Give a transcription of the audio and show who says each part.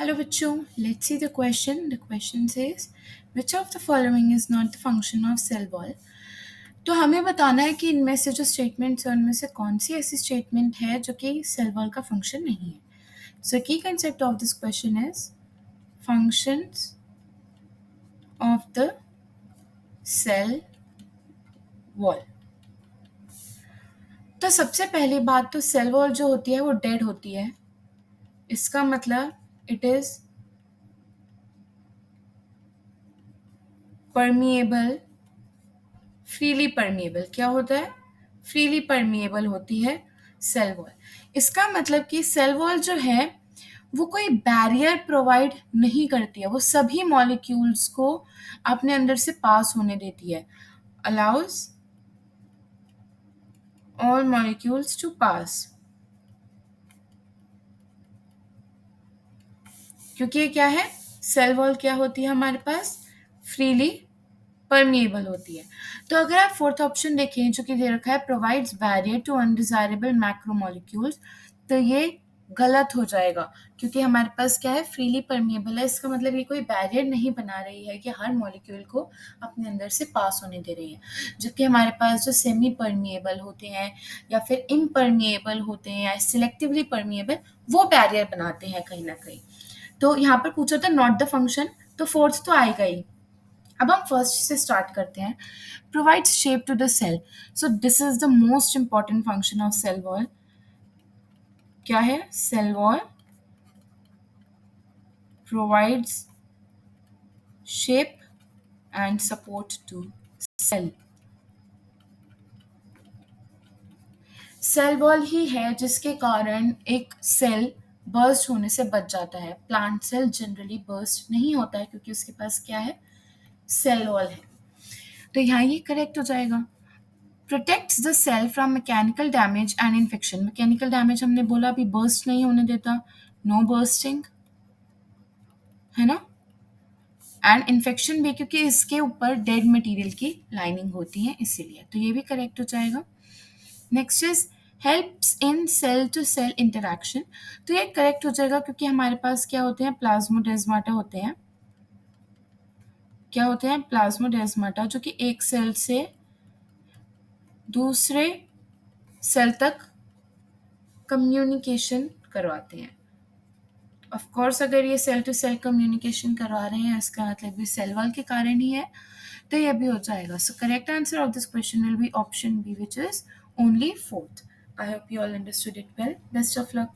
Speaker 1: Hello बच्चों, let's see the question. The question says, which of the following is not the function of cell wall? तो हमें बताना है कि इनमें से जो स्टेटमेंट्स हैं उनमें से कौन सी ऐसी स्टेटमेंट है जो कि सेल वॉल का फंक्शन नहीं है. So key concept of this question is functions of the cell wall. तो सबसे पहली बात तो सेल वॉल जो होती है वो डेड होती है. इसका मतलब it is permeable, freely permeable. क्या होता है? फ्रीली परमिएबल होती है सेल वॉल. इसका मतलब कि सेल वॉल जो है वो कोई बैरियर प्रोवाइड नहीं करती है, वो सभी मॉलिक्यूल्स को अपने अंदर से पास होने देती है. अलाउज ऑल मॉलिक्यूल्स टू पास. क्योंकि ये क्या है? सेल वॉल क्या होती है हमारे पास? फ्रीली परमिएबल होती है. तो अगर आप फोर्थ ऑप्शन देखें जो कि दे रखा है provides barrier to undesirable macromolecules, तो ये गलत हो जाएगा क्योंकि हमारे पास क्या है? फ्रीली परमिएबल है. इसका मतलब ये कोई बैरियर नहीं बना रही है कि हर मॉलिक्यूल को अपने अंदर से पास होने दे रही है. जबकि हमारे पास जो सेमी परमिएबल होते हैं या फिर इम्परमिएबल होते हैं या सिलेक्टिवली परमिएबल, वो बैरियर बनाते हैं कहीं ना कहीं. तो यहाँ पर पूछा था नॉट द फंक्शन, तो फोर्थ तो आएगा ही. अब हम फर्स्ट से स्टार्ट करते हैं. Provides shape to the cell. So this is the most important function of cell wall. क्या है? Cell wall provides shape and support to cell. Cell wall ही है जिसके कारण एक सेल बर्स्ट होने से बच जाता है. प्लांट सेल जनरली बर्स्ट नहीं होता है क्योंकि उसके पास क्या है? सेल वॉल है. तो यहाँ ये करेक्ट हो जाएगा. Protects the cell from mechanical damage and infection. Mechanical damage हमने बोला अभी बर्स्ट नहीं होने देता, नो बर्स्टिंग, है ना. एंड इन्फेक्शन भी क्योंकि इसके ऊपर डेड मटेरियल की लाइनिंग होती है इसीलिए. तो ये भी करेक्ट हो जाएगा. Next is helps in cell to cell interaction. तो ये करेक्ट हो जाएगा क्योंकि हमारे पास क्या होते हैं? प्लाज्मोडेस्माटा होते हैं. क्या होते हैं? प्लाज्मोडेस्माटा, जो कि एक सेल से दूसरे सेल तक कम्युनिकेशन करवाते हैं. ऑफ कोर्स अगर ये सेल टू सेल कम्युनिकेशन करवा रहे हैं इसका मतलब भी सेल वॉल के कारण ही है, तो ये भी हो जाएगा. So correct answer of this question will be option B, which is only fourth. I hope you all understood it well. Best of luck.